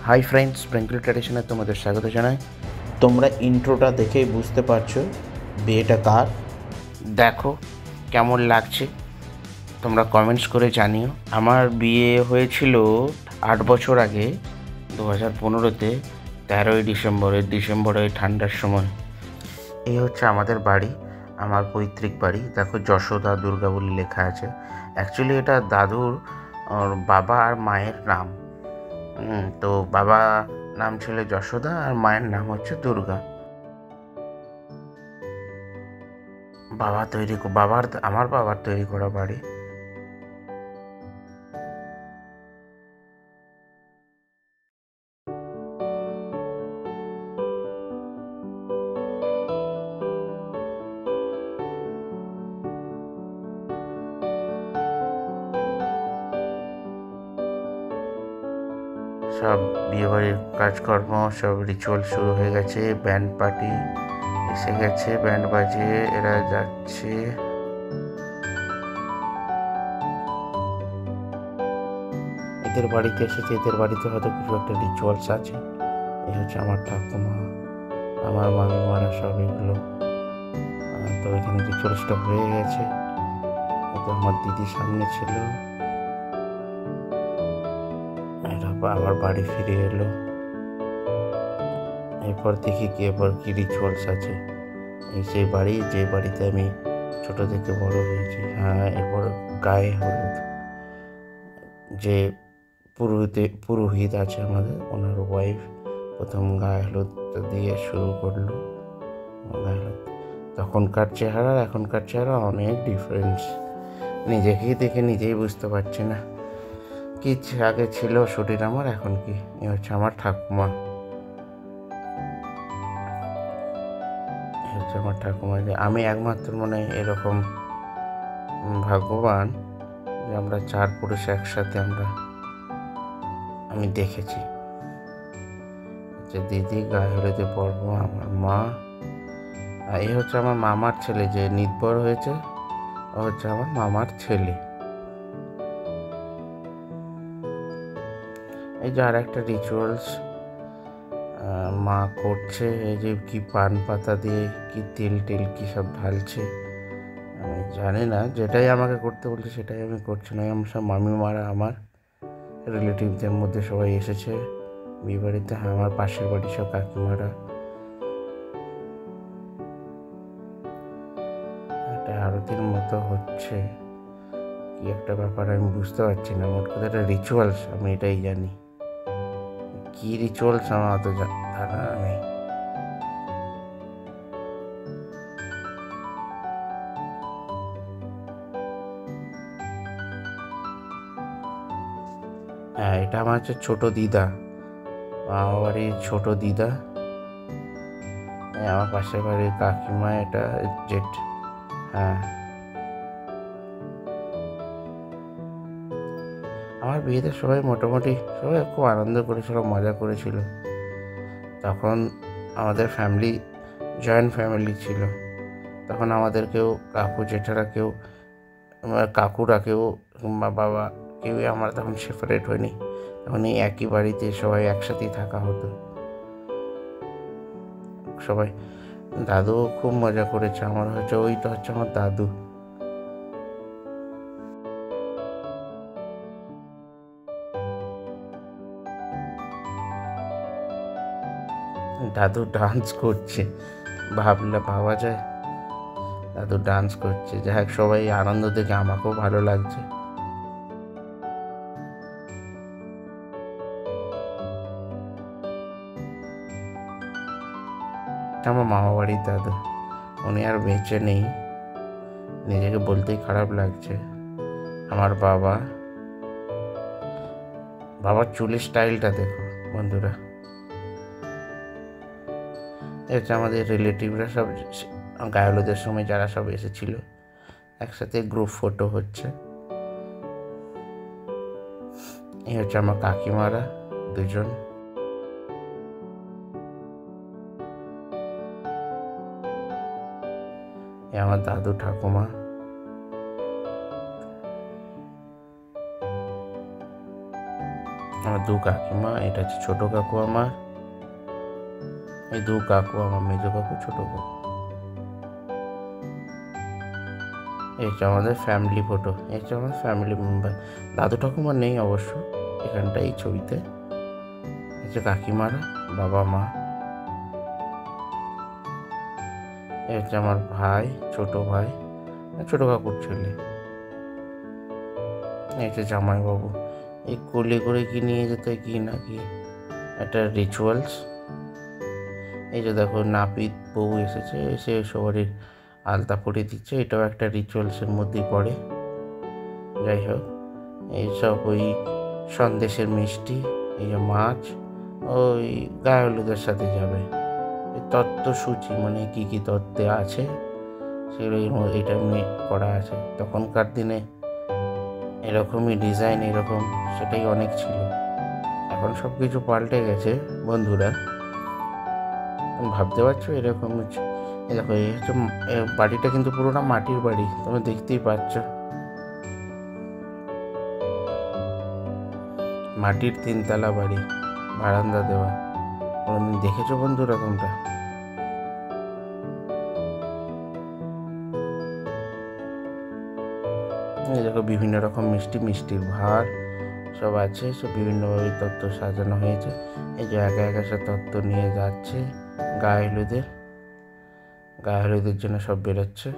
Hi friends, Bengali ট্র্যাডিশনে তোমাদের স্বাগত জানাই। তোমরা ইন্ট্রোটা দেখেই বুঝতে পারছো বিয়েটা কার। দেখো কেমন লাগছে, তোমরা কমেন্টস করে জানিও। আমার বিয়ে হয়েছিল 8 বছর আগে, 2015-তে, 13ই ডিসেম্বরে ঠান্ডার সময়। এই হচ্ছে আমাদের বাড়ি, আমার পৈতৃক বাড়ি। দেখো যশোদা দুর্গা বলে লেখা আছে। অ্যাকচুয়ালি এটা দাদুর বাবা আর মায়ের নাম। তো বাবা নাম ছিল যশোদা আর মায়ের নাম হচ্ছে দুর্গা। আমার বাবার তৈরি করা বাড়ি। সব বিয়েবাড়ির কাজকর্ম, সব রিচুয়াল শুরু হয়ে গেছে। ব্যান্ড পার্টি এসে গেছে, ব্যান্ড বাজিয়ে এরা যাচ্ছে। এদের বাড়িতে এসেছে, এদের বাড়িতে হয়তো কিছু একটা রিচুয়ালস আছে। এই হচ্ছে আমার ঠাকুমা, আমার মামিমারা, সব এগুলো। তো এখানে রিচুয়ালসটা হয়ে গেছে। এটা আমার দিদি সামনে ছিল, এরা আবার বাড়ি ফিরে এলো। এরপর দেখি কি এবার কি রিচুয়ালস আছে। এই সেই বাড়ি, যে বাড়িতে আমি ছোট থেকে বড় হয়েছি। হ্যাঁ, এরপর গায়ে হলুদ। যে পুরোহিত আছে আমাদের, ওনার ওয়াইফ প্রথম গায়ে হলুদটা দিয়ে শুরু করলো। গায়ে হলুদ, তখনকার চেহারা এখনকার চেহারা অনেক ডিফারেন্স। নিজেকেই দেখে নিজেই বুঝতে পারছি না কি আগে ছিল শরীর আমার, এখন কি। এ হচ্ছে আমার ঠাকুমা, হচ্ছে আমার ঠাকুমা। যে আমি একমাত্র মনে এরকম ভাগ্যবান যে আমরা 4 পুরুষ একসাথে আমি দেখেছি। যে দিদি গায়ে হলুদে পর্ব, আমার মা, আর এই হচ্ছে আমার মামার ছেলে যে নির্ভর হয়েছে, ও হচ্ছে আমার মামার ছেলে। এই যে আর একটা রিচুয়ালস মা করছে, এই যে কি পান পাতা দিয়ে কি তেল কি সব ঢালছে, আমি জানি না। যেটাই আমাকে করতে বলছে সেটাই আমি করছি না। আমার সব মামিমারা, আমার রিলেটিভদের মধ্যে সবাই এসেছে বিয়ে বাড়িতে। হ্যাঁ, আমার পাশের বাড়ি সব কাকিমারা। একটা আরতির মতো হচ্ছে, কি একটা ব্যাপার আমি বুঝতে পারছি না। মোট কথা একটা রিচুয়ালস, আমি এটাই জানি। কি রিচুয়ালস আমার অত জানা নেই। হ্যাঁ, এটা আমার হচ্ছে ছোট দিদা, আমার বাড়ির ছোট দিদা। আমার পাশের বাড়ির কাকিমা, এটা জেঠ। হ্যাঁ, আমার বিয়েতে সবাই মোটামুটি সবাই খুব আনন্দ করেছিল, মজা করেছিল। তখন আমাদের ফ্যামিলি জয়েন্ট ফ্যামিলি ছিল। তখন আমাদের কেউ কাকু জেঠারা কেউ, কাকুরা কেউ কিংবা বাবা কেউই আমরা তখন সেপারেট হয়নি। তখন এই একই বাড়িতে সবাই একসাথেই থাকা হতো সবাই। দাদু খুব মজা করেছে। আমার হচ্ছে ওইটা হচ্ছে আমার দাদু। দাদু ডান্স করছে, ভাবা যায় দাদু ডান্স করছে। যাই হোক, সবাই আনন্দ দেখে আমাকেও ভালো লাগছে। আমার মামা বাড়ির দাদু, উনি আর বেঁচে নেই, নিজেকে বলতেই খারাপ লাগছে। আমার বাবার চুলের স্টাইলটা দেখো বন্ধুরা। এটা আমাদের রিলেটিভরা সব গায়ে হলুদের সময় যারা সব এসেছিল, একসাথে গ্রুপ ফটো হচ্ছে। এই হচ্ছে আমার কাকিমারা দুজন। এ আমার দাদু ঠাকুমা। আমার দু কাকিমা, এটা হচ্ছে ছোটো কাকু আমার, এই দু কাকু আমার, মেজো কাকু, ছোটো কাকু। এই হচ্ছে আমাদের ফ্যামিলি ফটো, এই হচ্ছে আমার ফ্যামিলি মেম্বার। দাদু ঠাকুমা নেই অবশ্য এখানটা, এই ছবিতে। এই হচ্ছে কাকিমারা, বাবা মা। এই হচ্ছে আমার ভাই, ছোটো ভাই, ছোটো কাকুর ছেলে। এই হচ্ছে জামাইবাবু। এই কোলে করে কি নিয়ে যেতে কি না কি একটা রিচুয়ালস। এই যে দেখো নাপিত বউ এসেছে, এসে সবারই আলতা পরিয়ে দিচ্ছে, এটাও একটা রিচুয়ালসের মধ্যেই পড়ে। যাই হোক, এইসব ওই সন্দেশের মিষ্টি, এই যে মাছ, ওই গায়ে হলুদের সাথে যাবে। এই তত্ত্বসূচি মানে কী কী তত্ত্বে আছে সেগুলো এটা এমনি করা আছে। তখনকার দিনে এরকমই ডিজাইন, এরকম সেটাই অনেক ছিল। এখন সব কিছু পাল্টে গেছে বন্ধুরা, ভাবতে পারছো এরকম হচ্ছে। এই দেখো, এই হচ্ছে বাড়িটা কিন্তু পুরোটা মাটির বাড়ি, তুমি দেখতেই পাচ্ছ। মাটির 3 তলা বাড়ি, বারান্দা দেওয়া। কোনোদিন দেখেছো বন্ধুরা তোমরা? এই দেখো বিভিন্ন রকম মিষ্টি, মিষ্টির ভার সব আছে, সব বিভিন্নভাবে তত্ত্ব সাজানো হয়েছে। এই যে একা একা সব তত্ত্ব নিয়ে যাচ্ছে গায়ে হলুদের জন্য সব বেরোচ্ছে।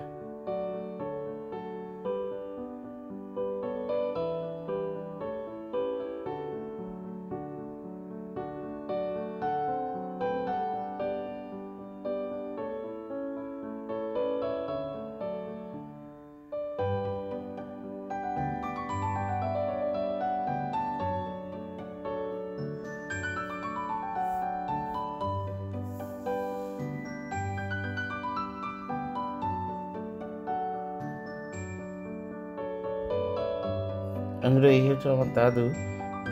বন্ধুরা, এই হচ্ছে আমার দাদু।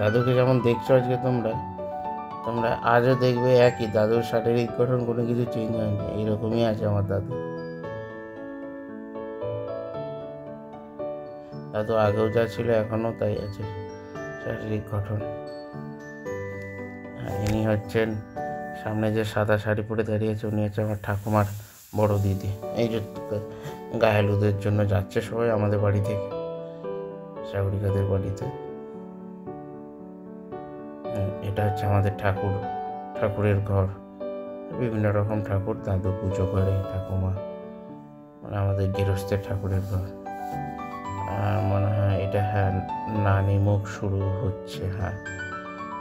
দাদুকে যেমন দেখছো আজকে তোমরা তোমরা আজও দেখবে একই, দাদুর শারীরিক গঠন কোনো কিছু চেঞ্জ হয়নি, এইরকমই আছে আমার দাদু। দাদু আগেও যা ছিল এখনও তাই আছে শারীরিক গঠন। ইনি হচ্ছেন সামনে যে সাদা শাড়ি পরে দাঁড়িয়েছে, উনি হচ্ছে আমার ঠাকুমার বড় দিদি। এই যে গায়ে হলুদের জন্য যাচ্ছে সবাই আমাদের বাড়ি থেকে সাগরিকাদের বাড়িতে। এটা হচ্ছে আমাদের ঠাকুরের ঘর, বিভিন্ন রকম ঠাকুর দাদু পুজো করে, ঠাকুমা, মানে আমাদের গৃহস্থের ঠাকুরের ঘর। মনে হয় এটা, হ্যাঁ, নানি মুখ শুরু হচ্ছে। হ্যাঁ,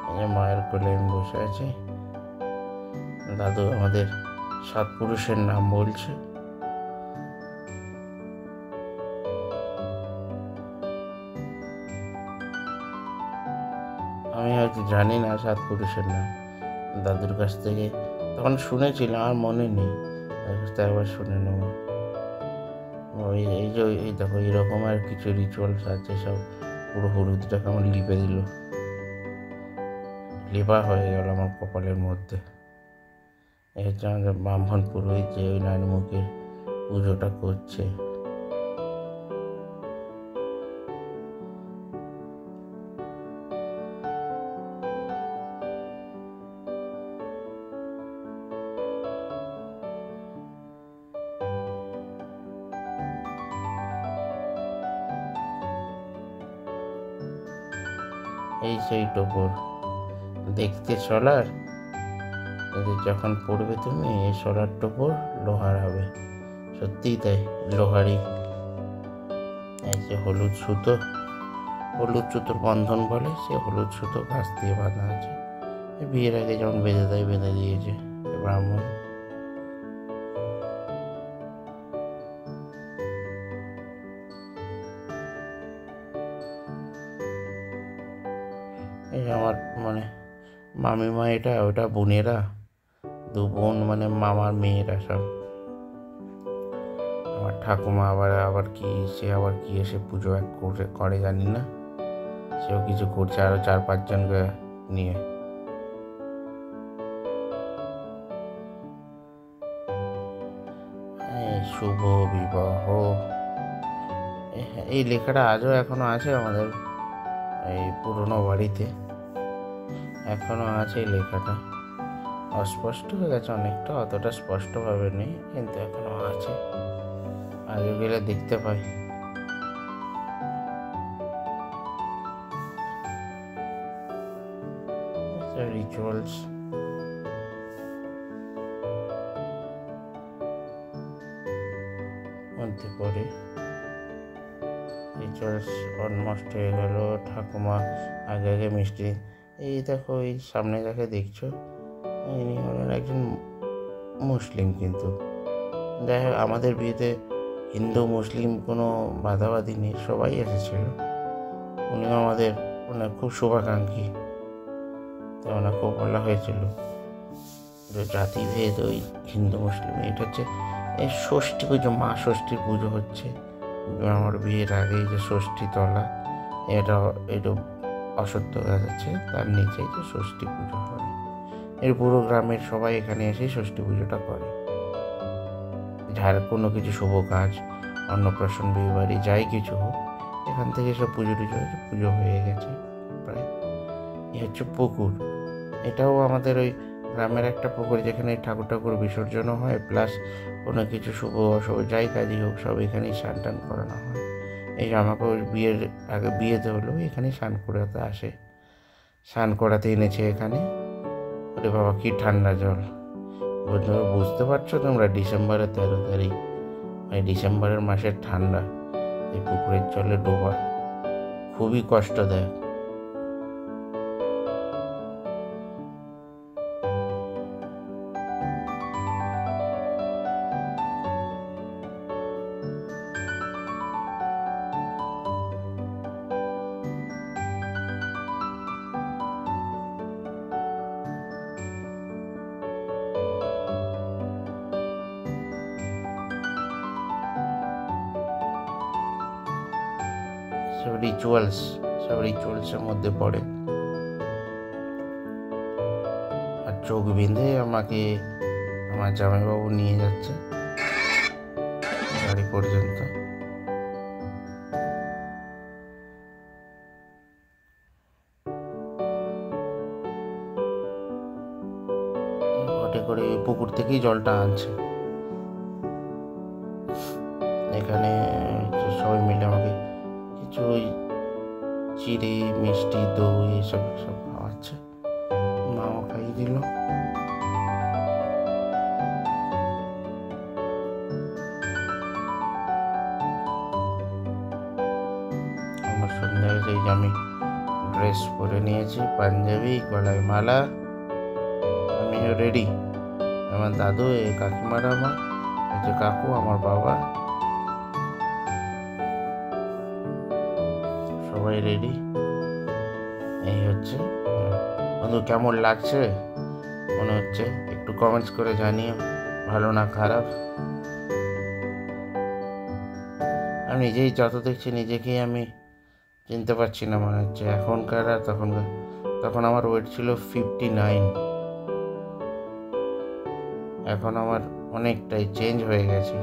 এই যে মায়ের কোলে আমি বসে আছি, দাদু আমাদের 7 পুরুষের নাম বলছে। আমি হয়তো জানি না 7 পুরুষের নাম, দাদুর কাছ থেকে তখন শুনেছিলাম, আর মনে নেই, তার কাছ থেকে একবার শুনে নেব। এই যে এই দেখো, এইরকম আর কিছু রিচুয়ালস আছে, সব পুরো হলুদটা কেমন লিপে দিল, লেপা হয়ে গেল আমার কপালের মধ্যে। এই হচ্ছে আমাদের ব্রাহ্মণ পুরোহিত, যে ওই নানি মুখের পুজোটা করছে। এই সেই টোপর, দেখতে সোলার, এদের যখন পড়বে তুমি এই সোলার টোপর লোহার হবে, সত্যিই তাই, লোহারই। এই যে হলুদ সুতোর বন্ধন বলে, সে হলুদ সুতো গাছ দিয়ে বাঁধা আছে। বিয়ের আগে যেমন বেঁধে দিয়েছে ব্রাহ্মণ। এই আমার মানে মামিমা, এটা ওটা বোনেরা, 2 বোন, মানে মামার মেয়েরা সব। আমার ঠাকুমা আবার কি, সে আবার কি এসে পুজো এক করে জানি না, সেও কিছু করছে আরো 4-5 জনকে নিয়ে। শুভ বিবাহ, এই লেখাটা আজও এখনো আছে আমাদের এই পুরনো বাড়িতে। এখনো আছে এই লেখাটা, অস্পষ্ট হয়ে গেছে অনেকটা, অতটা স্পষ্টভাবে নেই কিন্তু এখনো আছে, আগে গেলে দেখতে পাই। রিচুয়ালস মধ্যে পড়ে, রিচুয়ালস অলমোস্ট হয়ে গেল। ঠাকুমা আগে আগে মিষ্টি, এই দেখো এই সামনে যাকে দেখছো ইনি হলেন একজন মুসলিম, কিন্তু যাই হোক আমাদের বিয়েতে হিন্দু মুসলিম কোনো বাধাবাধি নেই, সবাই এসেছিল। উনিও আমাদের মানে খুব শুভাকাঙ্ক্ষী, তো ওনার খুব বলা হয়েছিল যে জাতিভেদ ওই হিন্দু মুসলিম, এটা হচ্ছে এই ষষ্ঠী পুজো, মা ষষ্ঠীর পুজো হচ্ছে আমার বিয়ের আগেই, যে ষষ্ঠী তলা, এটা অসত্য গাছ আছে তার নিচেই যে ষষ্ঠী পুজো হয়। এর পুরো গ্রামের সবাই এখানে এসেই ষষ্ঠী পুজোটা করে। যার কোনো কিছু শুভ কাজ, অন্নপ্রাশন, বিয়ে বাড়ি, যাই কিছু হোক, এখান থেকে সব পুজো হয়ে গেছে প্রায়। এ হচ্ছে পুকুর, এটাও আমাদের ওই গ্রামের একটা পুকুর, যেখানে ঠাকুর বিসর্জনও হয়, প্লাস কোনো কিছু শুভ অশুভ যাই কাজই হোক সব এখানেই স্নান টান করানো হয়। এই আমাকে ওই বিয়ের আগে বিয়েতে হলো এখানেই স্নান করাতে আসে, স্নান করাতে এনেছে এখানে। ওরে বাবা কি ঠান্ডা জল, বন্ধুরা বুঝতে পারছো তোমরা, ডিসেম্বরের 13 তারিখ, মানে ডিসেম্বরের মাসের ঠান্ডা, এই পুকুরের জলে ডোবা খুবই কষ্ট দেয়। সব রিচুয়ালসের মধ্যে পড়ে। আর চোখ বেঁধে আমাকে আমার জামাইবাবু নিয়ে যাচ্ছে গাড়ি পর্যন্ত। ঘটে করে পুকুর থেকেই জলটা আনছে, এখানে সবাই মিলে আমাকে কিছু ওই চিড়ে, মিষ্টি, দই এসব সব খাওয়াচ্ছে, মাও খাইয়ে দিল। আমার সন্ধ্যা হয়েছে, এই যে আমি ড্রেস পরে নিয়েছি, পাঞ্জাবি, গলায় মালা, আমিও রেডি। আমার দাদু, এই কাকিমারা, আমার এই যে কাকু, আমার বাবা, সবাই রেডি। এই হচ্ছে বন্ধু, কেমন লাগছে মনে হচ্ছে একটু কমেন্টস করে জানিও, ভালো না খারাপ। আমি নিজেই যত দেখছি নিজেকেই আমি চিনতে পারছি না মনে হচ্ছে এখনকার আর তখনকার। তখন আমার ওয়েট ছিল 59, এখন আমার অনেকটাই চেঞ্জ হয়ে গেছে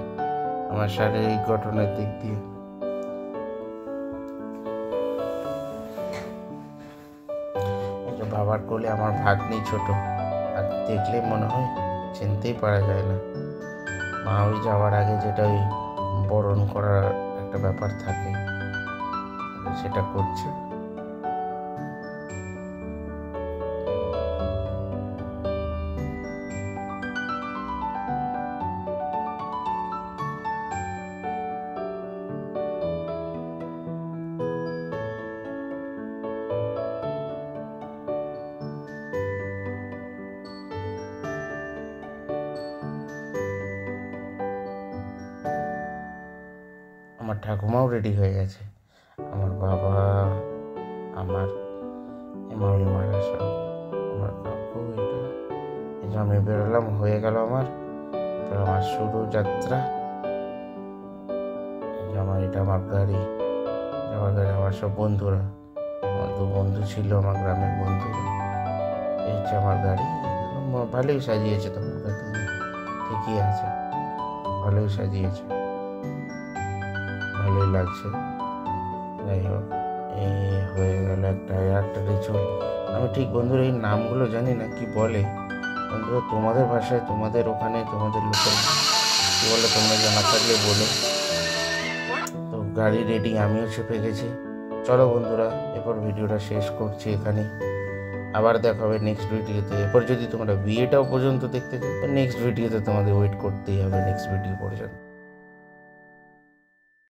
আমার শারীরিক গঠনের দিক দিয়ে। বাবার কোলে আমার ভাগ্নি ছোট, আর দেখলে মনে হয় চিনতেই পারা যায় না। মা ওই যাওয়ার আগে যেটা ওই বরণ করার একটা ব্যাপার থাকে সেটা করছে। আমার ঠাকুমাও রেডি হয়ে গেছে, আমার বাবা, আমার মামিমারা সব, আমার কাকু, এটা এই যে আমি বেরোলাম, হয়ে গেল আমার শুরু যাত্রা। এই যে এটা আমার গাড়ি, আমার সব বন্ধুরা, আমার 2 বন্ধু ছিল আমার গ্রামের বন্ধুরা, এই হচ্ছে আমার গাড়ি। ভালোই সাজিয়েছে তোমার গাড়ি, ঠিকই আছে, ভালোই সাজিয়েছে, ভালোই লাগছে। যাই হোক, এই হয়ে গেল একটা রিচুয়াল। আমি ঠিক বন্ধুরা এই নামগুলো জানি না কি বলে। বন্ধুরা তোমাদের ভাষায়, তোমাদের ওখানে, তোমাদের লোকাল কী বলে তোমরা জানা থাকলে বলো। তো গাড়ি রেডি, আমিও চেপে গেছি। চলো বন্ধুরা, এরপর ভিডিওটা শেষ করছি এখানে। আবার দেখা হবে নেক্সট ভিডিওতে। এরপর যদি তোমরা বিয়েটাও পর্যন্ত দেখতে চাও তো নেক্সট ভিডিওতে তোমাদের ওয়েট করতেই হবে, নেক্সট ভিডিও পর্যন্ত।